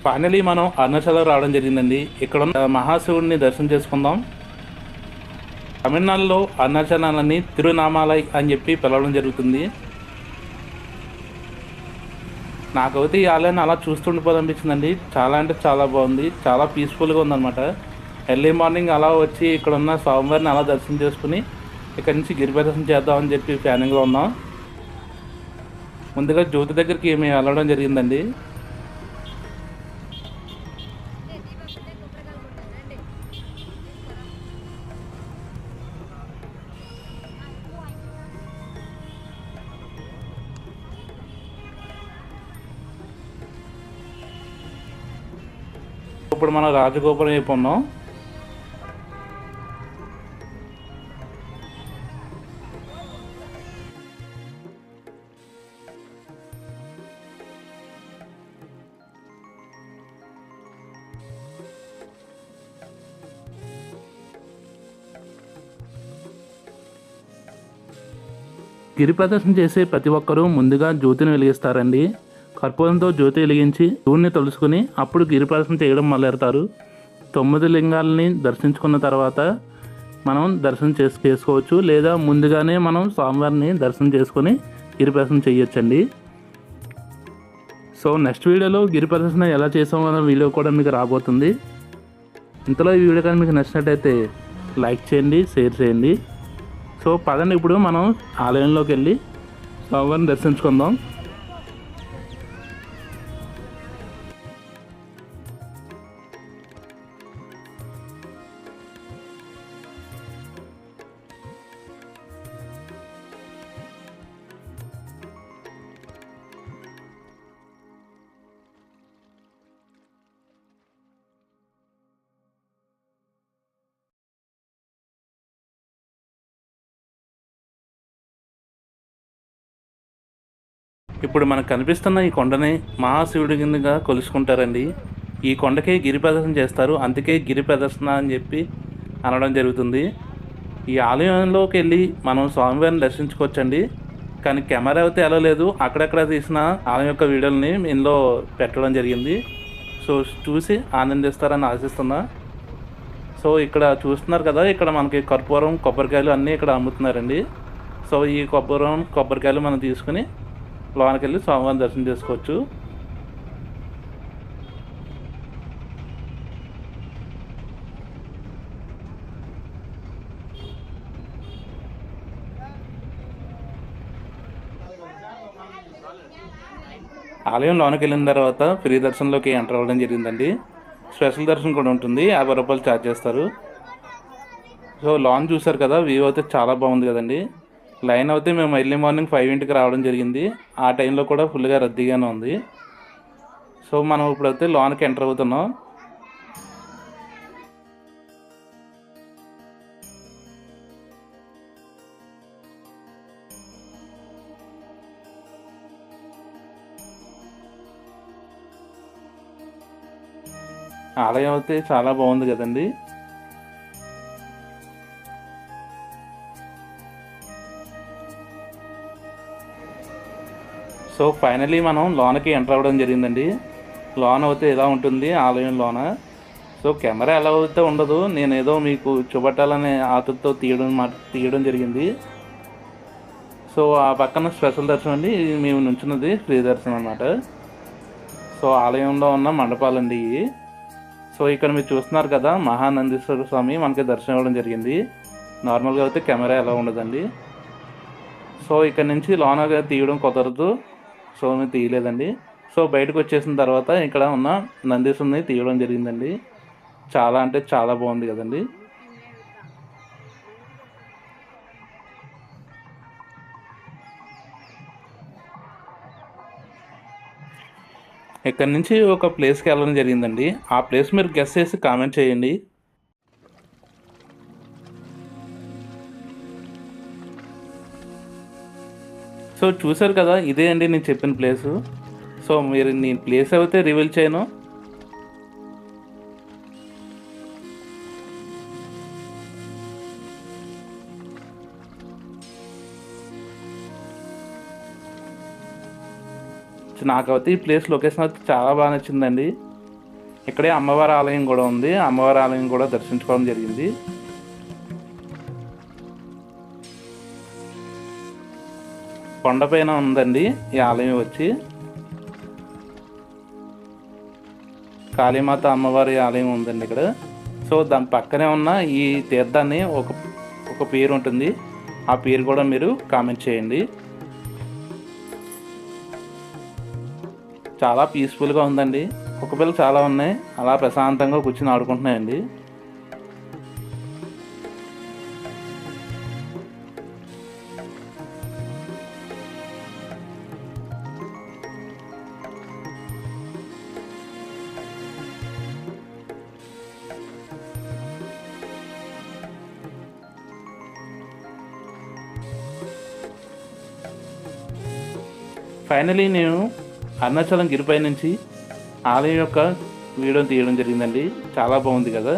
Finally మనం అరుణాచలం రావడం జరిగిందండి. ఇక్కడ ఉన్న మహాశివుడిని దర్శనం చేసుకుందాం. తమిళనాడులో అరుణాచలాన్ని తిరునామాలై అని చెప్పి పిలవడం జరుగుతుంది. నాకైతే ఈ ఆలయాన్ని అలా చూస్తుండిపోదనిపించిందండి. చాలా అంటే చాలా బాగుంది. చాలా పీస్ఫుల్గా ఉందన్నమాట. ఎర్లీ మార్నింగ్ అలా వచ్చి ఇక్కడ ఉన్న స్వామివారిని అలా దర్శనం చేసుకుని ఇక్కడ నుంచి గిరి ప్రదర్శన చేద్దామని చెప్పి ప్లానింగ్లో ఉన్నాం. ముందుగా జ్యోతి దగ్గరికి మేము వెళ్ళడం జరిగిందండి. ఇప్పుడు మనం రాజగోపురం వైపు ఉన్నాం. గిరి ప్రదర్శన చేసే ప్రతి ఒక్కరూ ముందుగా జ్యోతిని వెలిగిస్తారండి. కర్పూరంతో జ్యోతి వెలిగించి శివుణ్ణి తలుసుకుని అప్పుడు గిరి ప్రదర్శన చేయడం మొదలెడతారు. 9 లింగాలని దర్శించుకున్న తర్వాత మనం దర్శనం చేసుకోవచ్చు, లేదా ముందుగానే మనం స్వామివారిని దర్శనం చేసుకొని గిరి ప్రదర్శన చేయొచ్చండి. సో నెక్స్ట్ వీడియోలో గిరి ప్రదర్శన ఎలా చేసామో అన్న వీడియో కూడా మీకు రాబోతుంది. ఇంతలో ఈ వీడియో కానీ మీకు నచ్చినట్టయితే లైక్ చేయండి, షేర్ చేయండి. సో పదండి ఇప్పుడు మనం ఆలయంలోకి వెళ్ళి స్వామివారిని దర్శించుకుందాం. ఇప్పుడు మనకు కనిపిస్తున్న ఈ కొండని మహాశివుడి కిందగా కొలుసుకుంటారండి. ఈ కొండకే గిరి ప్రదర్శన చేస్తారు, అందుకే గిరి ప్రదర్శన అని చెప్పి అనడం జరుగుతుంది. ఈ ఆలయంలోకి వెళ్ళి మనం స్వామివారిని దర్శించుకోవచ్చండి. కానీ కెమెరా అయితే ఎలా లేదు, అక్కడక్కడ తీసిన ఆలయం యొక్క వీడియోలని ఇందులో పెట్టడం జరిగింది. సో చూసి ఆనందిస్తారని ఆశిస్తున్నా. సో ఇక్కడ చూస్తున్నారు కదా, ఇక్కడ మనకి కర్పూరం, కొబ్బరికాయలు అన్నీ ఇక్కడ అమ్ముతున్నారండి. సో ఈ కొబ్బరికాయలు మనం తీసుకుని లోనికి వెళ్ళి స్వామివారిని దర్శనం చేసుకోవచ్చు. ఆలయం లోనికి వెళ్ళిన తర్వాత ఫ్రీ దర్శనంలోకి ఎంటర్ అవ్వడం జరిగిందండి. స్పెషల్ దర్శనం కూడా ఉంటుంది, 50 రూపాయలు ఛార్జ్ చేస్తారు. సో లాన్ చూసారు కదా, వ్యూ అయితే చాలా బాగుంది కదండి. లైన్ అయితే మేము ఎర్లీ మార్నింగ్ 5 రావడం జరిగింది. ఆ టైంలో కూడా ఫుల్గా రద్దీగానే ఉంది. సో మనం ఇప్పుడైతే లోన్కి ఎంటర్ అవుతున్నాం. ఆలయం అయితే చాలా బాగుంది కదండి. సో ఫైనలీ మనం లోనకి ఎంటర్ అవ్వడం జరిగిందండి. లోన్ అయితే ఎలా ఉంటుంది ఆలయం లోన. సో కెమెరా ఎలా అయితే ఉండదు, నేను ఏదో మీకు చూపెట్టాలనే ఆతృతతో తీయడం జరిగింది. సో ఆ పక్కన స్పెషల్ దర్శనం అండి, మేము నుంచున్నది ఫ్రీ దర్శనం అన్నమాట. సో ఆలయంలో ఉన్న మండపాలండి ఇవి. సో ఇక్కడ మీరు చూస్తున్నారు కదా, మహానందీశ్వర స్వామి మనకి దర్శనం ఇవ్వడం జరిగింది. నార్మల్గా అయితే కెమెరా ఎలా ఉండదండి. సో ఇక్కడ నుంచి లోనగా తీయడం కుదరదు, సో మేము తీయలేదండి. సో బయటకు వచ్చేసిన తర్వాత ఇక్కడ ఉన్న నందీశ్వరుని తీయడం జరిగిందండి. చాలా అంటే చాలా బాగుంది కదండి. ఇక్కడ నుంచి ఒక ప్లేస్కి వెళ్ళడం జరిగిందండి. ఆ ప్లేస్ మీరు గెస్ చేసి కామెంట్ చేయండి. సో చూసారు కదా, ఇదే అండి నేను చెప్పిన ప్లేసు. సో మీరు నేను ప్లేస్ అయితే రివీల్ చేయను. నాకైతే ఈ ప్లేస్ లొకేషన్ అయితే చాలా బాగా నచ్చిందండి. ఇక్కడే అమ్మవారి ఆలయం కూడా ఉంది. అమ్మవారి ఆలయం కూడా దర్శించుకోవడం జరిగింది. కొండపైన ఉందండి ఈ ఆలయం వచ్చి. కాళీమాత అమ్మవారి ఆలయం ఉందండి ఇక్కడ. సో దాని పక్కనే ఉన్న ఈ తీర్థాన్ని ఒక పేరు ఉంటుంది. ఆ పేరు కూడా మీరు కామెంట్ చేయండి. చాలా పీస్ఫుల్గా ఉందండి. కుక్కపిల్లలు చాలా ఉన్నాయి, అలా ప్రశాంతంగా కూర్చుని ఆడుకుంటున్నాయండి. ఫైనలీ నేను అరుణాచలం గిరిపై నుంచి ఆలయం యొక్క వీడియోని తీయడం జరిగిందండి. చాలా బాగుంది కదా.